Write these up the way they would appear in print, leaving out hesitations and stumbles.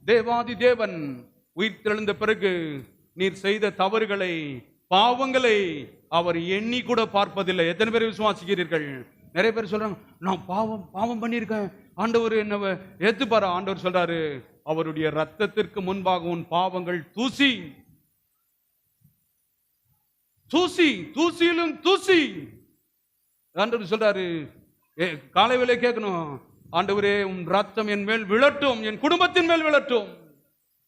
தேவாதி தேவன் உயிர்த்தெழுந்த பிறகு நீர் செய்த தவறுகளை, பாவங்களை அவர் எண்ணி கூட பார்ப்பதில்லை. எத்தனை பேர் விசுவாசிக்கிறீர்கள்? நிறைய பேர் சொல்றாங்க, நான் பாவம் பண்ணியிருக்கேன், ஆண்டவர் என்ன ஏத்துப்பாரா? ஆண்டவர் சொல்றாரு, அவருடைய ரத்தத்திற்கு முன்பாக உன் பாவங்கள் தூசி, தூசி, தூசியிலும் தூசி. ஆண்டவர் சொல்றாரு, காலை வேளை கேட்கணும், ஆண்டவரே உன் ரத்தம் என் மேல் விழட்டும், என் குடும்பத்தின் மேல் விழட்டும்,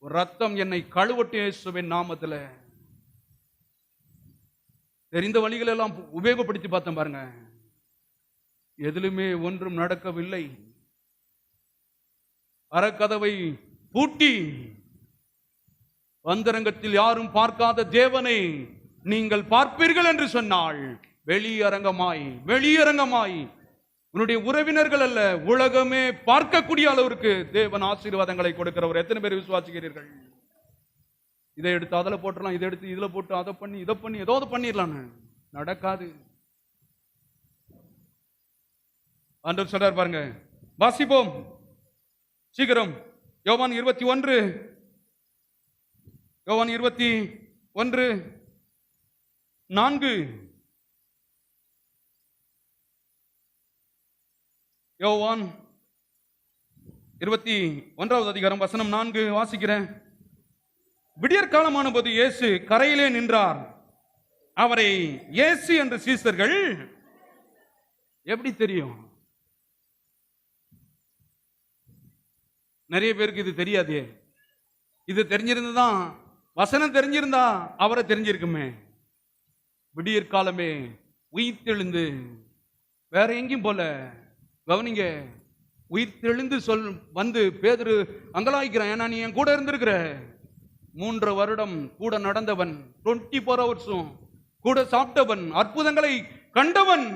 ரத்தம் என்னை கழுவட்டும் இயேசுவின் நாமத்துல. தெரிந்த வழிகள் எல்லாம் உபயோகப்படுத்தி பார்த்தேன் பாருங்க, எதிலுமே ஒன்றும் நடக்கவில்லை. அறக்கதவை பூட்டி அந்தரங்கத்தில் யாரும் பார்க்காத தேவனை நீங்கள் பார்ப்பீர்கள் என்று சொன்னால், வெளியரங்கமாய் உன்னுடைய உறவினர்கள் அல்ல, உலகமே பார்க்கக்கூடிய அளவிற்கு தேவன் ஆசீர்வாதங்களை கொடுக்கிறவர். எத்தனை பேர் விசுவாசிக்கிறீர்கள்? இதை எடுத்து அதில் போட்டுடலாம், இதை எடுத்து இதுல போட்டு அதை பண்ணி இதை பண்ணி ஏதாவது பண்ணிடலாம், நடக்காது. ஆண்டவர் சொல்றார் பாருங்க, வாசிப்போம் சீக்கிரம். யோவான் 21 4. யோவான் 21 அதிகாரம் வசனம் 4 வாசிக்கிறேன். விடியற் காலமான போது இயேசு கரையிலே நின்றார். அவரை இயேசு என்று சீசர்கள் எப்படி தெரியும்? நிறைய பேருக்கு இது தெரியாதே. இது தெரிஞ்சிருந்ததான், வசனம் தெரிஞ்சிருந்தா அவரை தெரிஞ்சிருக்குமே. விடியற் காலமே உயிர்த்தெழுந்து, வேற எங்கேயும் போல, கவனிங்க, உயிர்த்தெழுந்து வந்து பேதுரு அங்கலாய்க்கிறான். ஏன்னா நீ என் கூட இருந்திருக்கிற, 3 வருடம் கூட நடந்தவன், 24 hours கூட சாப்பிட்டவன், அற்புதங்களை கண்டவன்,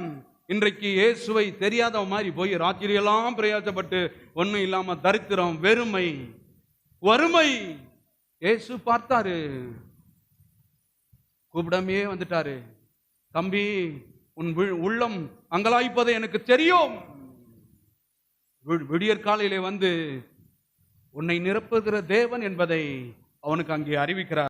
இன்றைக்கு இயேசுவை தெரியாத மாதிரி போய் ராத்திரியெல்லாம் பிரயாசப்பட்டு ஒன்னும் இல்லாம தரித்திரம், வெறுமை, வறுமை. இயேசு பார்த்தாரு, கூப்பிடமே வந்துட்டாரு, தம்பி உன் உள்ளம் அங்கலாய்ப்பதை எனக்கு தெரியும். விடியற் காலையிலே வந்து உன்னை நிரப்புகிற தேவன் என்பதை அவனுக்கு அங்கே அறிவிக்கிறார்.